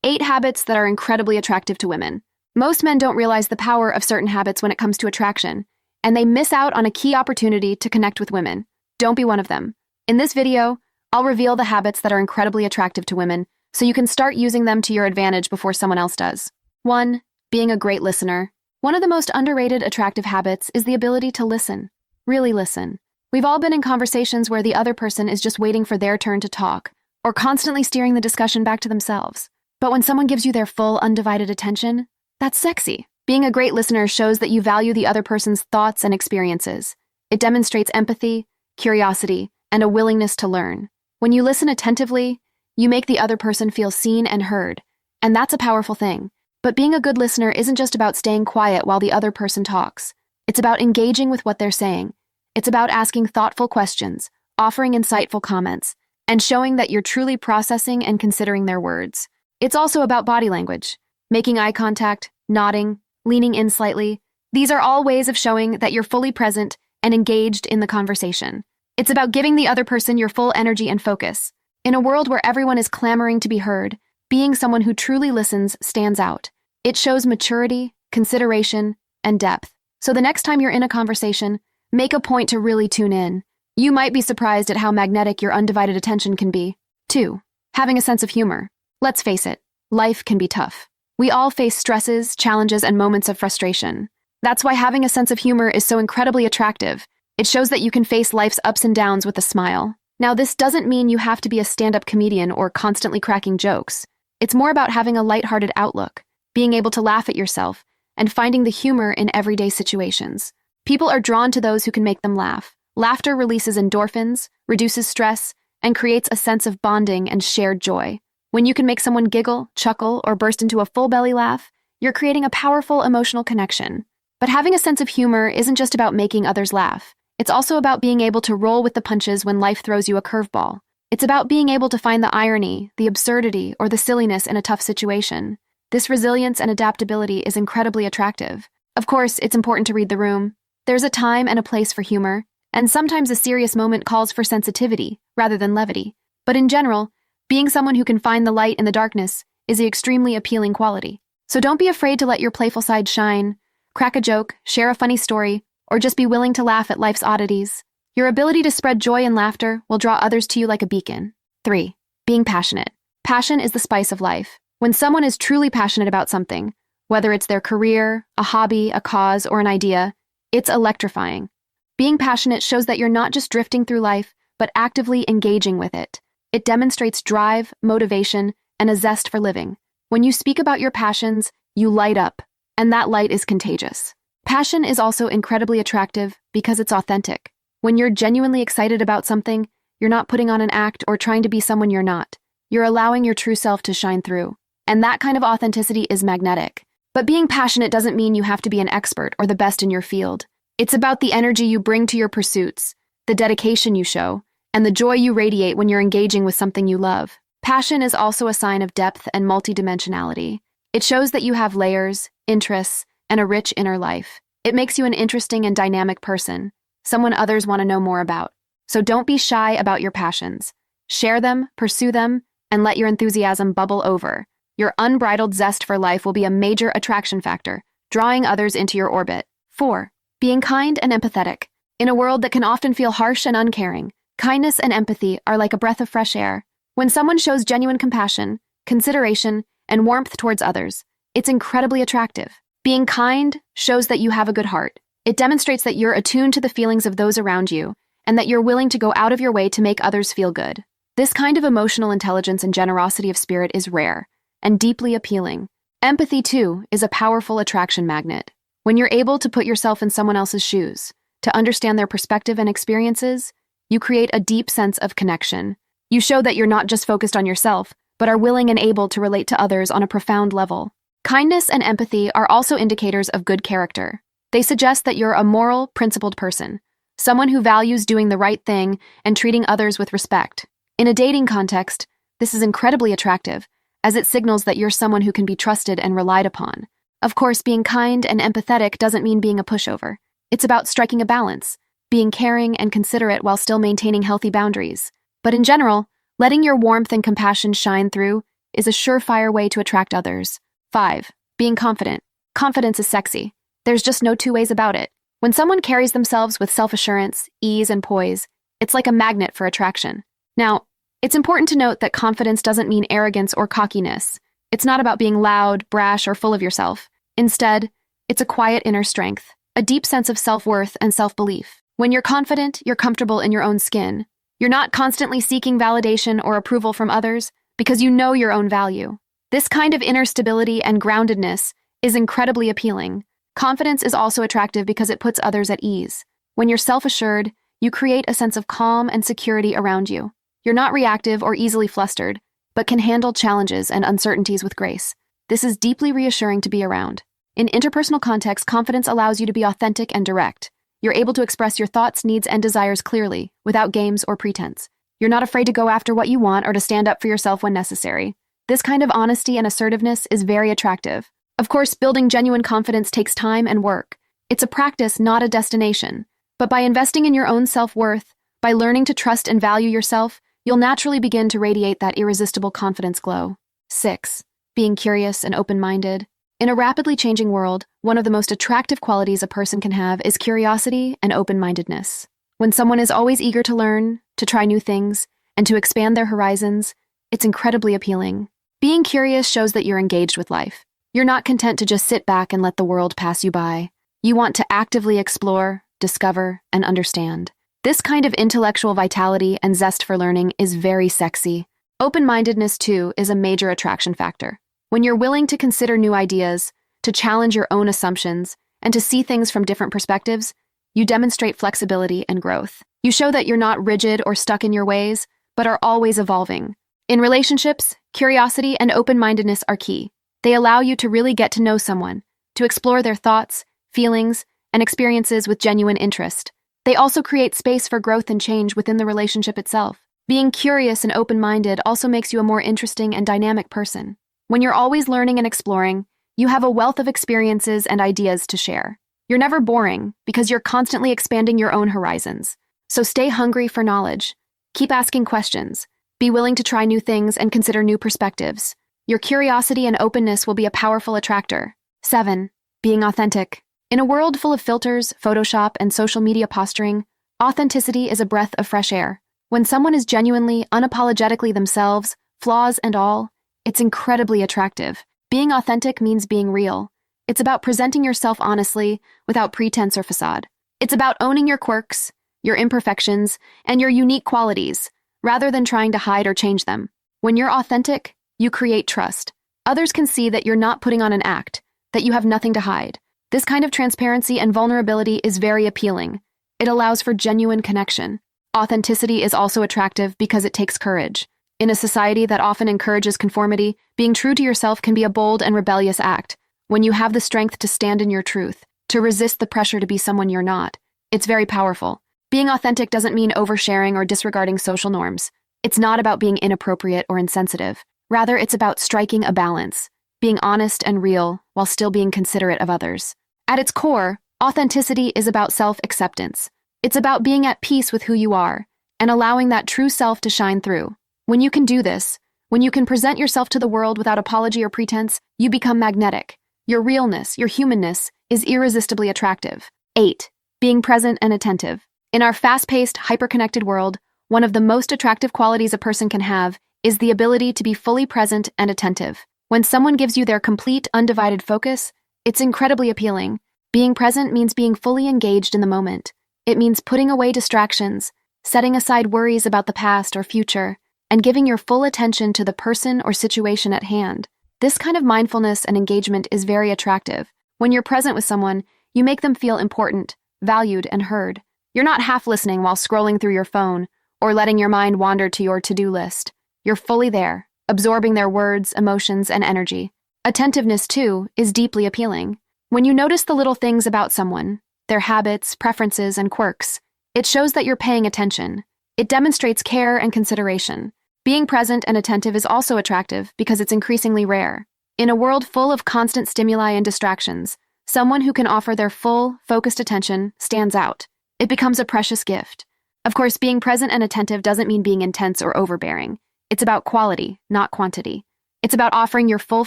8 habits that are incredibly attractive to women. Most men don't realize the power of certain habits when it comes to attraction, and they miss out on a key opportunity to connect with women. Don't be one of them. In this video, I'll reveal the habits that are incredibly attractive to women so you can start using them to your advantage before someone else does. 1. Being a great listener. One of the most underrated attractive habits is the ability to listen. Really listen. We've all been in conversations where the other person is just waiting for their turn to talk, or constantly steering the discussion back to themselves. But when someone gives you their full, undivided attention, that's sexy. Being a great listener shows that you value the other person's thoughts and experiences. It demonstrates empathy, curiosity, and a willingness to learn. When you listen attentively, you make the other person feel seen and heard, and that's a powerful thing. But being a good listener isn't just about staying quiet while the other person talks. It's about engaging with what they're saying. It's about asking thoughtful questions, offering insightful comments, and showing that you're truly processing and considering their words. It's also about body language, making eye contact, nodding, leaning in slightly. These are all ways of showing that you're fully present and engaged in the conversation. It's about giving the other person your full energy and focus. In a world where everyone is clamoring to be heard, being someone who truly listens stands out. It shows maturity, consideration, and depth. So the next time you're in a conversation, make a point to really tune in. You might be surprised at how magnetic your undivided attention can be. 2. Having a sense of humor. Let's face it, life can be tough. We all face stresses, challenges, and moments of frustration. That's why having a sense of humor is so incredibly attractive. It shows that you can face life's ups and downs with a smile. Now, this doesn't mean you have to be a stand-up comedian or constantly cracking jokes. It's more about having a lighthearted outlook, being able to laugh at yourself, and finding the humor in everyday situations. People are drawn to those who can make them laugh. Laughter releases endorphins, reduces stress, and creates a sense of bonding and shared joy. When you can make someone giggle, chuckle, or burst into a full belly laugh, you're creating a powerful emotional connection. But having a sense of humor isn't just about making others laugh. It's also about being able to roll with the punches when life throws you a curveball. It's about being able to find the irony, the absurdity, or the silliness in a tough situation. This resilience and adaptability is incredibly attractive. Of course, it's important to read the room. There's a time and a place for humor, and sometimes a serious moment calls for sensitivity rather than levity. But in general, being someone who can find the light in the darkness is an extremely appealing quality. So don't be afraid to let your playful side shine, crack a joke, share a funny story, or just be willing to laugh at life's oddities. Your ability to spread joy and laughter will draw others to you like a beacon. 3. Being passionate. Passion is the spice of life. When someone is truly passionate about something, whether it's their career, a hobby, a cause, or an idea, it's electrifying. Being passionate shows that you're not just drifting through life, but actively engaging with it. It demonstrates drive, motivation, and a zest for living. When you speak about your passions, you light up, and that light is contagious. Passion is also incredibly attractive because it's authentic. When you're genuinely excited about something, you're not putting on an act or trying to be someone you're not. You're allowing your true self to shine through. And that kind of authenticity is magnetic. But being passionate doesn't mean you have to be an expert or the best in your field. It's about the energy you bring to your pursuits, the dedication you show, and the joy you radiate when you're engaging with something you love. Passion is also a sign of depth and multidimensionality. It shows that you have layers, interests, and a rich inner life. It makes you an interesting and dynamic person, someone others want to know more about. So don't be shy about your passions. Share them, pursue them, and let your enthusiasm bubble over. Your unbridled zest for life will be a major attraction factor, drawing others into your orbit. 4. Being kind and empathetic. In a world that can often feel harsh and uncaring, kindness and empathy are like a breath of fresh air. When someone shows genuine compassion, consideration, and warmth towards others, it's incredibly attractive. Being kind shows that you have a good heart. It demonstrates that you're attuned to the feelings of those around you and that you're willing to go out of your way to make others feel good. This kind of emotional intelligence and generosity of spirit is rare and deeply appealing. Empathy, too, is a powerful attraction magnet. When you're able to put yourself in someone else's shoes, to understand their perspective and experiences, you create a deep sense of connection. You show that you're not just focused on yourself, but are willing and able to relate to others on a profound level. Kindness and empathy are also indicators of good character. They suggest that you're a moral, principled person, someone who values doing the right thing and treating others with respect. In a dating context, this is incredibly attractive, as it signals that you're someone who can be trusted and relied upon. Of course, being kind and empathetic doesn't mean being a pushover. It's about striking a balance, being caring and considerate while still maintaining healthy boundaries. But in general, letting your warmth and compassion shine through is a surefire way to attract others. 5. Being confident. Confidence is sexy. There's just no two ways about it. When someone carries themselves with self-assurance, ease, and poise, it's like a magnet for attraction. Now, it's important to note that confidence doesn't mean arrogance or cockiness. It's not about being loud, brash, or full of yourself. Instead, it's a quiet inner strength, a deep sense of self-worth and self-belief. When you're confident, you're comfortable in your own skin. You're not constantly seeking validation or approval from others because you know your own value. This kind of inner stability and groundedness is incredibly appealing. Confidence is also attractive because it puts others at ease. When you're self-assured, you create a sense of calm and security around you. You're not reactive or easily flustered, but can handle challenges and uncertainties with grace. This is deeply reassuring to be around. In interpersonal contexts, confidence allows you to be authentic and direct. You're able to express your thoughts, needs, and desires clearly, without games or pretense. You're not afraid to go after what you want or to stand up for yourself when necessary. This kind of honesty and assertiveness is very attractive. Of course, building genuine confidence takes time and work. It's a practice, not a destination. But by investing in your own self-worth, by learning to trust and value yourself, you'll naturally begin to radiate that irresistible confidence glow. 6. Being curious and open-minded. In a rapidly changing world, one of the most attractive qualities a person can have is curiosity and open-mindedness. When someone is always eager to learn, to try new things, and to expand their horizons, it's incredibly appealing. Being curious shows that you're engaged with life. You're not content to just sit back and let the world pass you by. You want to actively explore, discover, and understand. This kind of intellectual vitality and zest for learning is very sexy. Open-mindedness, too, is a major attraction factor. When you're willing to consider new ideas, to challenge your own assumptions, and to see things from different perspectives, you demonstrate flexibility and growth. You show that you're not rigid or stuck in your ways, but are always evolving. In relationships, curiosity and open-mindedness are key. They allow you to really get to know someone, to explore their thoughts, feelings, and experiences with genuine interest. They also create space for growth and change within the relationship itself. Being curious and open-minded also makes you a more interesting and dynamic person. When you're always learning and exploring, you have a wealth of experiences and ideas to share. You're never boring because you're constantly expanding your own horizons. So stay hungry for knowledge. Keep asking questions. Be willing to try new things and consider new perspectives. Your curiosity and openness will be a powerful attractor. 7. Being authentic. In a world full of filters, Photoshop, and social media posturing, authenticity is a breath of fresh air. When someone is genuinely, unapologetically themselves, flaws and all, it's incredibly attractive. Being authentic means being real. It's about presenting yourself honestly, without pretense or facade. It's about owning your quirks, your imperfections, and your unique qualities, rather than trying to hide or change them. When you're authentic, you create trust. Others can see that you're not putting on an act, that you have nothing to hide. This kind of transparency and vulnerability is very appealing. It allows for genuine connection. Authenticity is also attractive because it takes courage. In a society that often encourages conformity, being true to yourself can be a bold and rebellious act. When you have the strength to stand in your truth, to resist the pressure to be someone you're not, it's very powerful. Being authentic doesn't mean oversharing or disregarding social norms. It's not about being inappropriate or insensitive. Rather, it's about striking a balance, being honest and real while still being considerate of others. At its core, authenticity is about self-acceptance. It's about being at peace with who you are and allowing that true self to shine through. When you can do this, when you can present yourself to the world without apology or pretense, you become magnetic. Your realness, your humanness, is irresistibly attractive. 8. Being present and attentive. In our fast-paced, hyper-connected world, one of the most attractive qualities a person can have is the ability to be fully present and attentive. When someone gives you their complete, undivided focus, it's incredibly appealing. Being present means being fully engaged in the moment. It means putting away distractions, setting aside worries about the past or future, and giving your full attention to the person or situation at hand. This kind of mindfulness and engagement is very attractive. When you're present with someone, you make them feel important, valued, and heard. You're not half listening while scrolling through your phone or letting your mind wander to your to-do list. You're fully there, absorbing their words, emotions, and energy. Attentiveness, too, is deeply appealing. When you notice the little things about someone, their habits, preferences, and quirks, it shows that you're paying attention. It demonstrates care and consideration. Being present and attentive is also attractive because it's increasingly rare. In a world full of constant stimuli and distractions, someone who can offer their full, focused attention stands out. It becomes a precious gift. Of course, being present and attentive doesn't mean being intense or overbearing. It's about quality, not quantity. It's about offering your full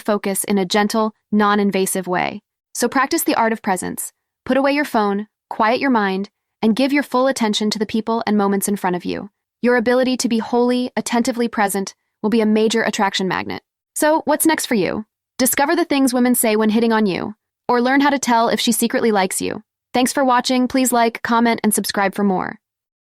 focus in a gentle, non-invasive way. So practice the art of presence. Put away your phone, quiet your mind, and give your full attention to the people and moments in front of you. Your ability to be wholly, attentively present will be a major attraction magnet. So, what's next for you? Discover the things women say when hitting on you, or learn how to tell if she secretly likes you. Thanks for watching. Please like, comment, and subscribe for more.